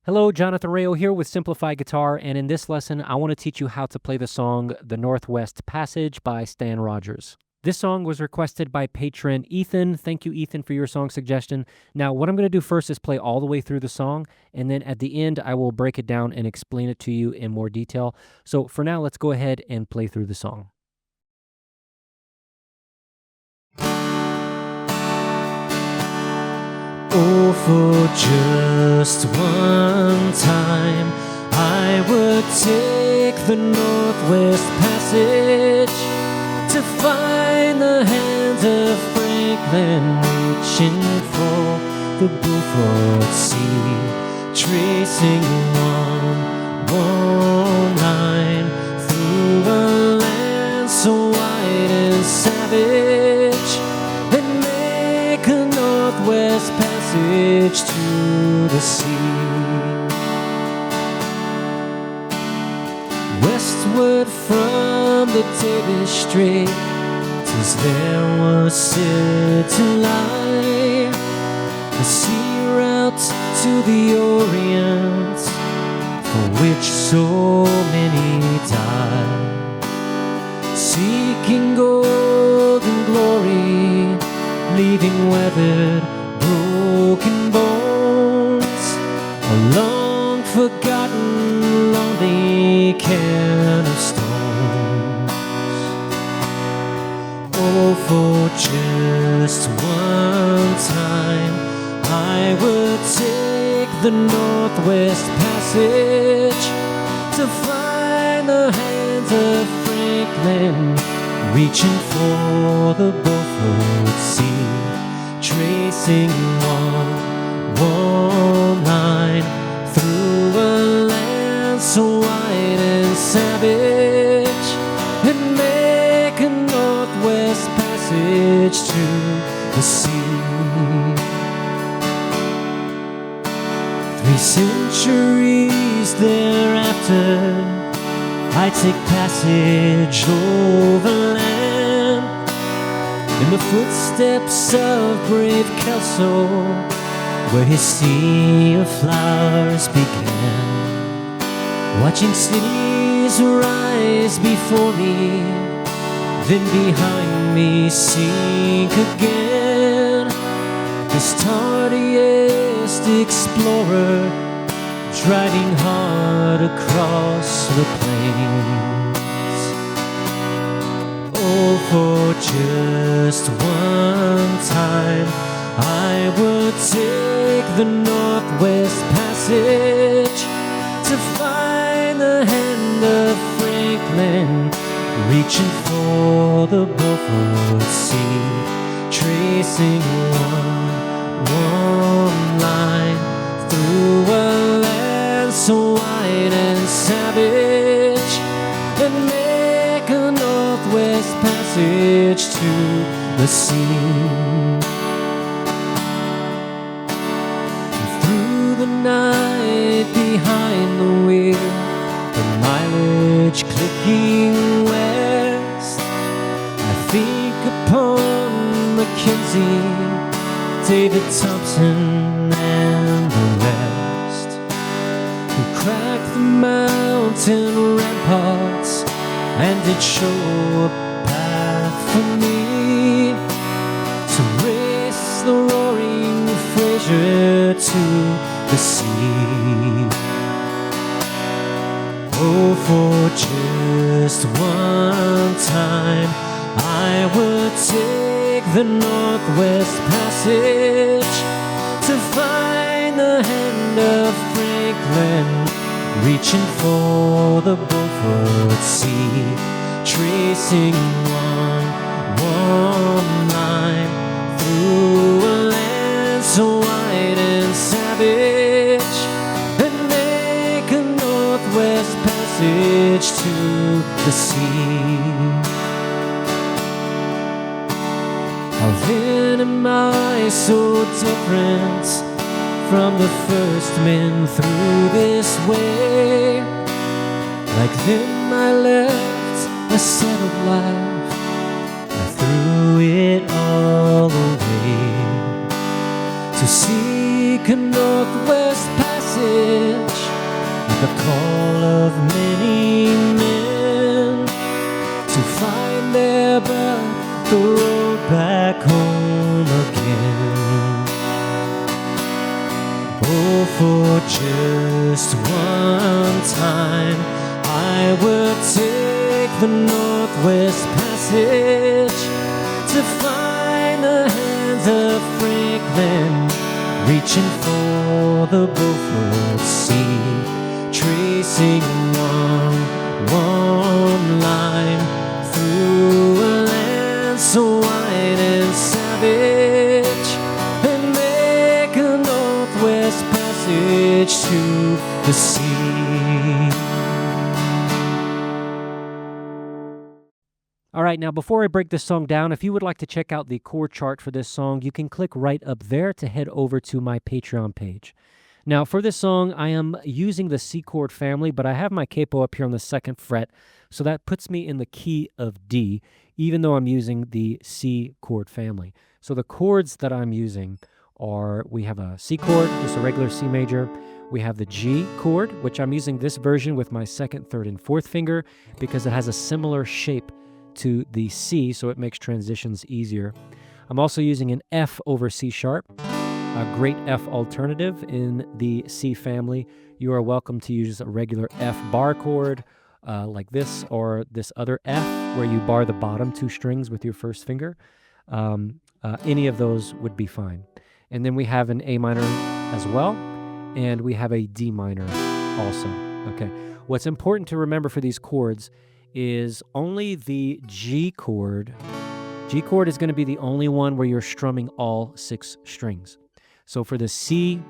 Hello, Jonathan Rayo here with Simplified Guitar, and in this lesson, I want to teach you how to play the song The Northwest Passage by Stan Rogers. This song was requested by Patron Ethan. Thank you, Ethan, for your song suggestion. Now, what I'm going to do first is play all the way through the song, and then at the end, I will break it down and explain it to you in more detail. So for now, let's go ahead and play through the song. Oh, for just one time, I would take the Northwest Passage to find the hands of Franklin reaching for the Beaufort Sea, tracing one line through a land so wide and savage, and make a Northwest Passage to the sea. Westward from the Davis Strait, 'tis there was said to lie the sea route to the Orient, for which so many died, seeking gold and glory, leaving weathered broken bones, a long forgotten lonely cairn of stones. Oh, for just one time, I would take the Northwest Passage to find the hands of Franklin reaching for the Beaufort Sea, tracing one line through a land so wide and savage, and make a Northwest Passage to the sea. 3 centuries thereafter, I take passage overland in the footsteps of brave Kelso, where his sea of flowers began, watching cities rise before me, then behind me sink again. This tardiest explorer, driving hard across the plains. Oh, for just one time, I would take the Northwest Passage to find the hand of Franklin reaching for the Beaufort Sea, tracing one line through a land so wide and savage, and make a Northwest Passage to the sea. And through the night behind the wheel, the mileage clicking west, I think upon Mackenzie, David Thompson, and the rest, who cracked the mountain ramparts and did show a path for me to race the roaring Fraser to the sea. Oh, for just one time, I would take the Northwest Passage to find the hand of Franklin reaching for the Beaufort Sea, tracing one line through a land so wide and savage, and make a Northwest Passage to the sea. How then am I so different from the first men through this way? Like them I left a settled life, I threw it all away to seek a Northwest Passage the call of many men to find their but the road back home again. Oh, for just one time I would take the Northwest Passage to find the hands of Franklin reaching for the Beaufort Sea, tracing one line through a land so wide and savage, and make a Northwest Passage to the sea. All right, now before I break this song down, if you would like to check out the chord chart for this song, you can click right up there to head over to my Patreon page. Now, for this song, I am using the C chord family, but I have my capo up here on the 2nd fret, so that puts me in the key of D, even though I'm using the C chord family. So the chords that I'm using are, we have a C chord, just a regular C major. We have the G chord, which I'm using this version with my 2nd, 3rd, and 4th finger because it has a similar shape to the C, so it makes transitions easier. I'm also using an F over C sharp, a great F alternative in the C family. You are welcome to use a regular F bar chord like this, or this other F where you bar the bottom 2 strings with your 1st finger. Any of those would be fine. And then we have an A minor as well, and we have a D minor also. Okay. What's important to remember for these chords is only the G chord. G chord is going to be the only one where you're strumming all 6 strings. So for the C,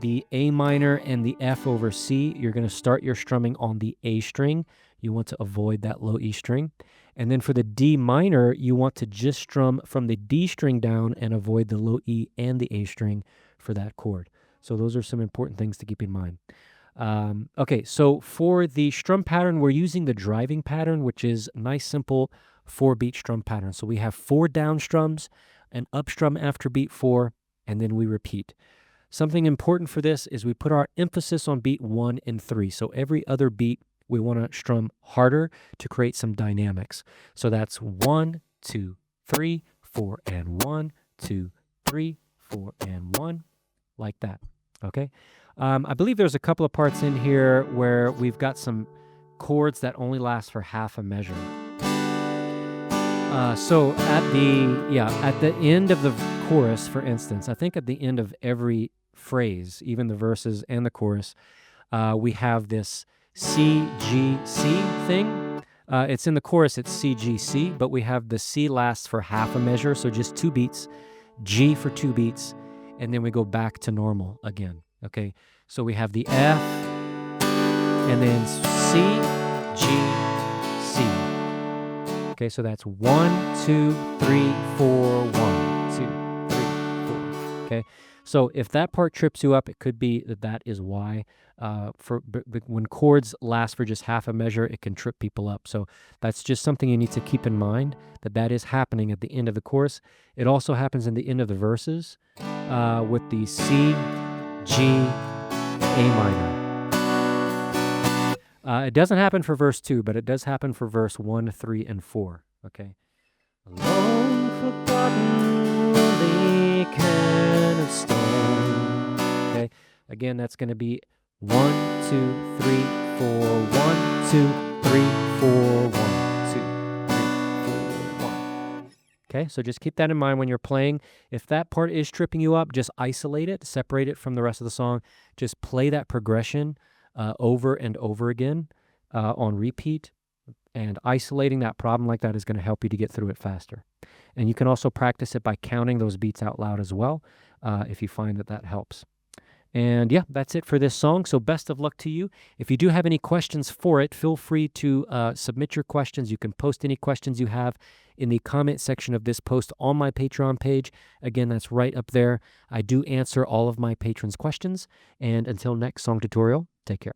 the A minor, and the F over C, you're going to start your strumming on the A string. You want to avoid that low E string. And then for the D minor, you want to just strum from the D string down and avoid the low E and the A string for that chord. So those are some important things to keep in mind. Okay, so for the strum pattern, we're using the driving pattern, which is a nice, simple 4-beat strum pattern. So we have 4 down strums, an up strum after beat 4, and then we repeat. Something important for this is we put our emphasis on beat 1 and 3. So every other beat, we want to strum harder to create some dynamics. So that's 1, 2, 3, 4, and 1, 2, 3, 4, and 1, like that. Okay. I believe there's a couple of parts in here where we've got some chords that only last for half a measure. So at the end of the chorus, for instance, I think at the end of every phrase, even the verses and the chorus, we have this C, G, C thing. It's in the chorus, it's C, G, C, but we have the C lasts for half a measure, so just 2 beats, G for 2 beats, and then we go back to normal again. Okay, so we have the F, and then C, G, C. Okay, so that's 1, 2, 3, 4, 1, 2, 3, 4. Okay, so if that part trips you up, it could be that is why. When chords last for just half a measure, it can trip people up. So that's just something you need to keep in mind, that is happening at the end of the chorus. It also happens in the end of the verses with the C, G, A minor. It doesn't happen for verse 2, but it does happen for verse 1, 3, and 4. Okay. Long forgotten lonely can of stone. Okay. Again, that's going to be 1, 2, 3, 4, 1, 2, 3, 4, 1, 2, 3, 4, 1. Okay, so just keep that in mind when you're playing. If that part is tripping you up, just isolate it, separate it from the rest of the song. Just play that progression over and over again on repeat, and isolating that problem like that is going to help you to get through it faster. And you can also practice it by counting those beats out loud as well, if you find that helps. And yeah, that's it for this song. So best of luck to you. If you do have any questions for it, feel free to submit your questions. You can post any questions you have in the comment section of this post on my Patreon page. Again, that's right up there. I do answer all of my patrons' questions. And until next song tutorial, take care.